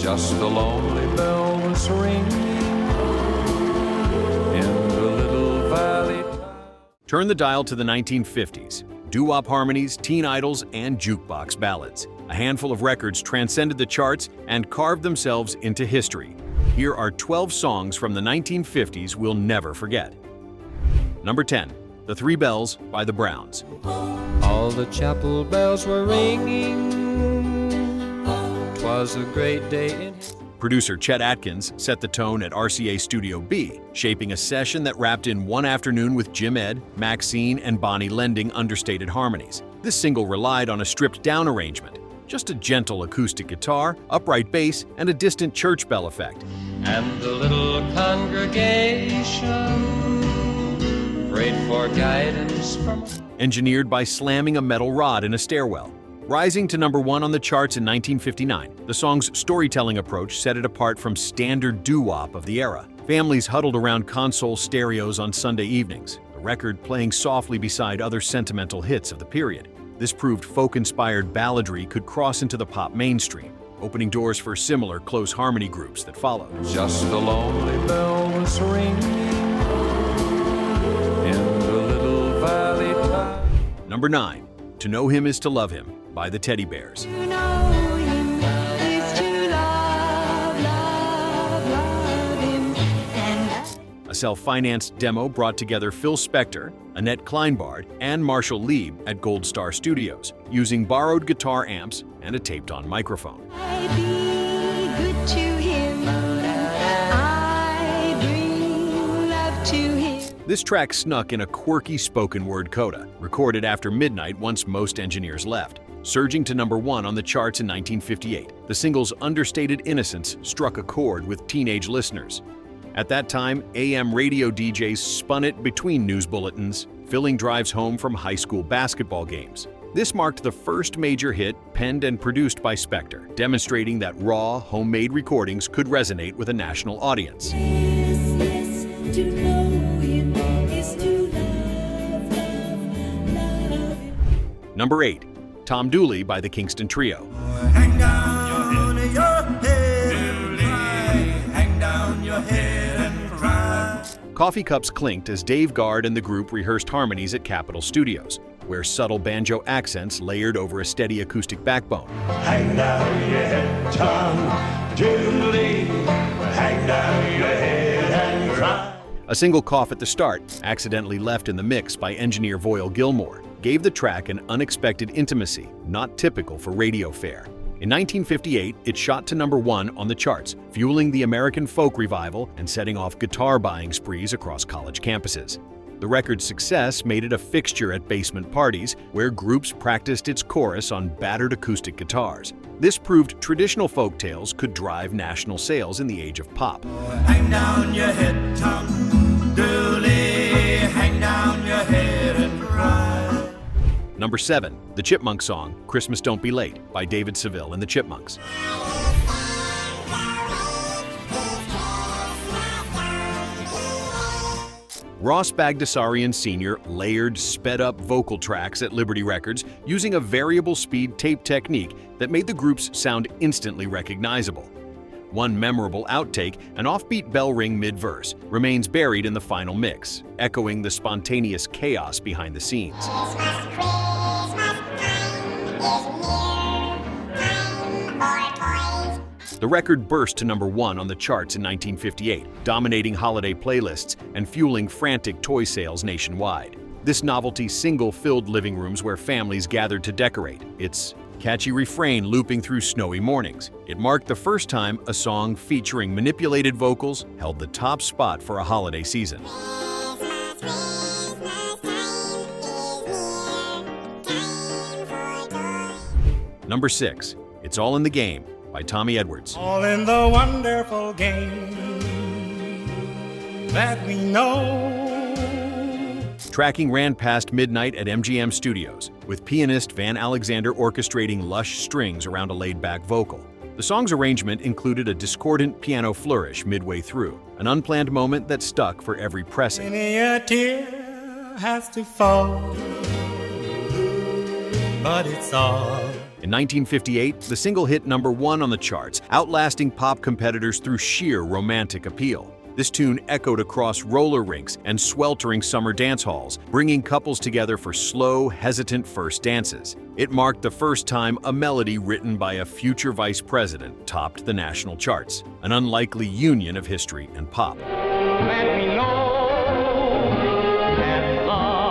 Just a lonely bell was ringing in the little valley. Turn the dial to the 1950s. Doo-wop harmonies, teen idols, and jukebox ballads. A handful of records transcended the charts and carved themselves into history. Here are 12 songs from the 1950s we'll never forget. Number 10, The Three Bells by the Browns. All the chapel bells were ringing. 'Twas a great day in... Producer Chet Atkins set the tone at RCA Studio B, shaping a session that wrapped in one afternoon with Jim Ed, Maxine, and Bonnie lending understated harmonies. This single relied on a stripped-down arrangement, just a gentle acoustic guitar, upright bass, and a distant church bell effect. And the little congregation prayed for guidance from... Engineered by slamming a metal rod in a stairwell. Rising to number 1 on the charts in 1959, the song's storytelling approach set it apart from standard doo-wop of the era. Families huddled around console stereos on Sunday evenings, the record playing softly beside other sentimental hits of the period. This proved folk-inspired balladry could cross into the pop mainstream, opening doors for similar close harmony groups that followed. Just a lonely bell was ringing in the little valley top. Number 9, To Know Him Is to Love Him by the Teddy Bears. To know him is to love him. A self-financed demo brought together Phil Spector, Annette Kleinbard, and Marshall Lieb at Gold Star Studios, using borrowed guitar amps and a taped-on microphone. I be good to him. I bring love to him. This track snuck in a quirky spoken-word coda, recorded after midnight once most engineers left. Surging to number 1 on the charts in 1958, the single's understated innocence struck a chord with teenage listeners. At that time, AM radio DJs spun it between news bulletins, filling drives home from high school basketball games. This marked the first major hit penned and produced by Spector, demonstrating that raw, homemade recordings could resonate with a national audience. Yes, to know him is to love him. Number 8, Tom Dooley by the Kingston Trio. Hang down your head and cry. Hang down your head and cry. Coffee cups clinked as Dave Guard and the group rehearsed harmonies at Capitol Studios, where subtle banjo accents layered over a steady acoustic backbone. Hang down your head, Tom Dooley. Hang down your head and cry. A single cough at the start, accidentally left in the mix by engineer Voyle Gilmore, gave the track an unexpected intimacy not typical for radio fare. In 1958, it shot to number 1 on the charts, fueling the American folk revival and setting off guitar-buying sprees across college campuses. The record's success made it a fixture at basement parties, where groups practiced its chorus on battered acoustic guitars. This proved traditional folk tales could drive national sales in the age of pop. Hang down your head, Tom Dooley. Hang down your head and cry. Number 7, the Chipmunk song, Christmas Don't Be Late, by David Seville and the Chipmunks. Ross Bagdasarian Sr. layered, sped-up vocal tracks at Liberty Records using a variable speed tape technique that made the groups sound instantly recognizable. One memorable outtake, an offbeat bell ring mid-verse, remains buried in the final mix, echoing the spontaneous chaos behind the scenes. The record burst to number 1 on the charts in 1958, dominating holiday playlists and fueling frantic toy sales nationwide. This novelty single filled living rooms where families gathered to decorate, its catchy refrain looping through snowy mornings. It marked the first time a song featuring manipulated vocals held the top spot for a holiday season. Number 6, It's All in the Game by Tommy Edwards. All in the wonderful game that we know. Tracking ran past midnight at MGM Studios, with pianist Van Alexander orchestrating lush strings around a laid-back vocal. The song's arrangement included a discordant piano flourish midway through, an unplanned moment that stuck for every pressing. Many a tear has to fall, but it's all In 1958, the single hit #1 on the charts, outlasting pop competitors through sheer romantic appeal. This tune echoed across roller rinks and sweltering summer dance halls, bringing couples together for slow, hesitant first dances. It marked the first time a melody written by a future vice president topped the national charts, an unlikely union of history and pop. Let me know that love.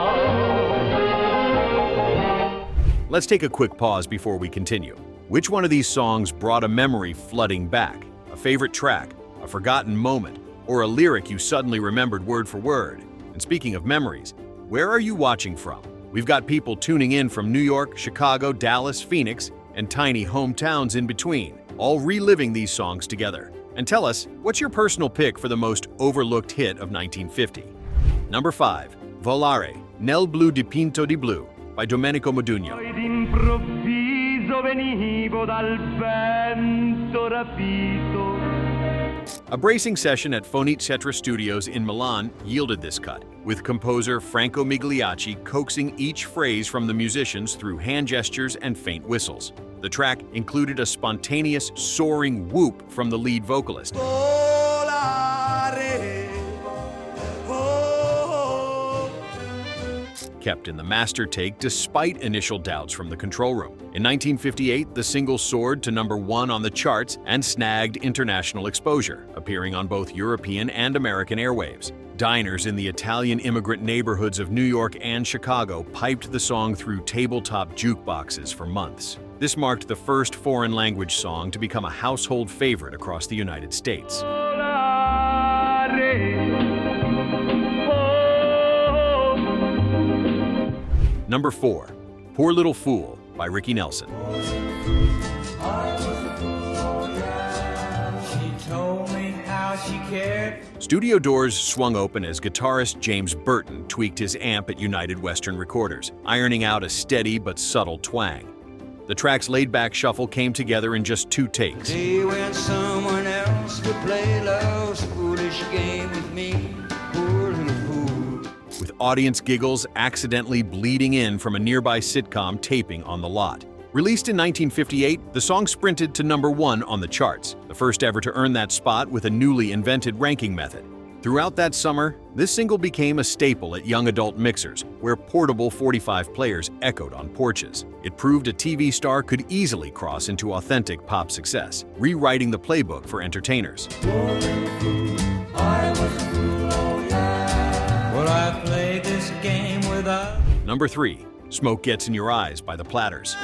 Let's take a quick pause before we continue. Which one of these songs brought a memory flooding back? A favorite track, a forgotten moment, or a lyric you suddenly remembered word for word? And speaking of memories, where are you watching from? We've got people tuning in from New York, Chicago, Dallas, Phoenix, and tiny hometowns in between, all reliving these songs together. And tell us, what's your personal pick for the most overlooked hit of 1950? Number 5, Volare, Nel blu dipinto di blu, by Domenico Modugno. Poi d'improvviso venivo dal vento rapito. A bracing session at Fonit Cetra Studios in Milan yielded this cut, with composer Franco Migliacci coaxing each phrase from the musicians through hand gestures and faint whistles. The track included a spontaneous, soaring whoop from the lead vocalist. Kept in the master take despite initial doubts from the control room. In 1958, the single soared to #1 on the charts and snagged international exposure, appearing on both European and American airwaves. Diners in the Italian immigrant neighborhoods of New York and Chicago piped the song through tabletop jukeboxes for months. This marked the first foreign language song to become a household favorite across the United States. Number 4, Poor Little Fool by Ricky Nelson. Studio doors swung open as guitarist James Burton tweaked his amp at United Western Recorders, ironing out a steady but subtle twang. The track's laid-back shuffle came together in just 2 takes. Day when someone else would play love's foolish game with me, poor little fool. With audience giggles accidentally bleeding in from a nearby sitcom taping on the lot. Released in 1958, the song sprinted to #1 on the charts, the first ever to earn that spot with a newly invented ranking method. Throughout that summer, this single became a staple at young adult mixers, where portable 45 players echoed on porches. It proved a TV star could easily cross into authentic pop success, rewriting the playbook for entertainers. Number 3, Smoke Gets in Your Eyes by the Platters.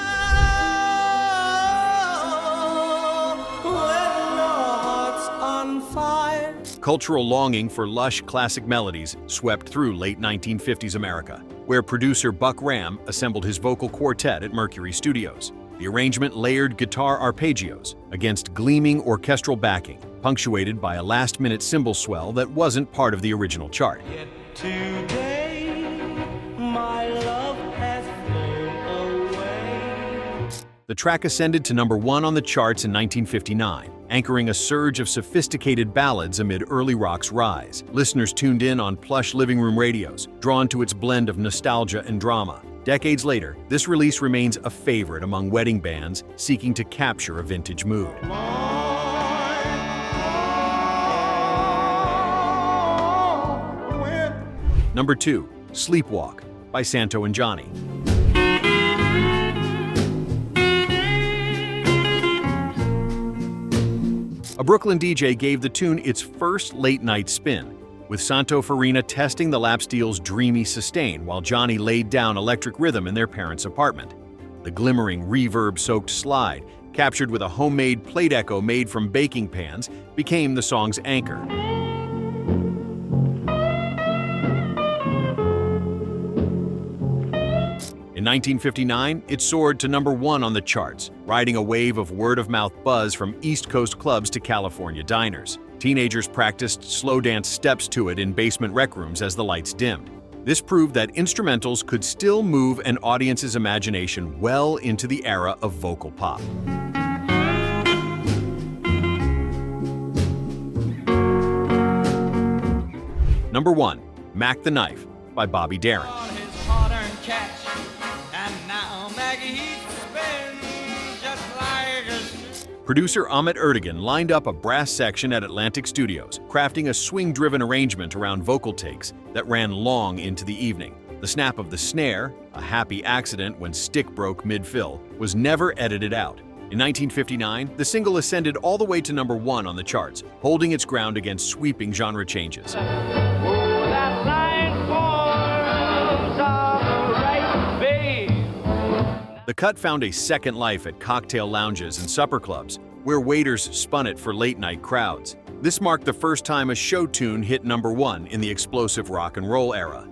Cultural longing for lush classic melodies swept through late 1950s America, where producer Buck Ram assembled his vocal quartet at Mercury Studios. The arrangement layered guitar arpeggios against gleaming orchestral backing, punctuated by a last-minute cymbal swell that wasn't part of the original chart. Yet today, my love has flown away. The track ascended to #1 on the charts in 1959, anchoring a surge of sophisticated ballads amid early rock's rise. Listeners tuned in on plush living room radios, drawn to its blend of nostalgia and drama. Decades later, this release remains a favorite among wedding bands seeking to capture a vintage mood. Number 2, Sleepwalk by Santo and Johnny. A Brooklyn DJ gave the tune its first late-night spin, with Santo Farina testing the lap steel's dreamy sustain while Johnny laid down electric rhythm in their parents' apartment. The glimmering, reverb-soaked slide, captured with a homemade plate echo made from baking pans, became the song's anchor. In 1959, it soared to #1 on the charts, riding a wave of word-of-mouth buzz from East Coast clubs to California diners. Teenagers practiced slow dance steps to it in basement rec rooms as the lights dimmed. This proved that instrumentals could still move an audience's imagination well into the era of vocal pop. Number 1, Mac the Knife by Bobby Darin. On his hard-earned cash, and now Maggie he's spending Producer Ahmet Ertegun lined up a brass section at Atlantic Studios, crafting a swing-driven arrangement around vocal takes that ran long into the evening. The snap of the snare, a happy accident when stick broke mid-fill, was never edited out. In 1959, the single ascended all the way to number 1 on the charts, holding its ground against sweeping genre changes. The cut found a second life at cocktail lounges and supper clubs, where waiters spun it for late-night crowds. This marked the first time a show tune hit number 1 in the explosive rock and roll era.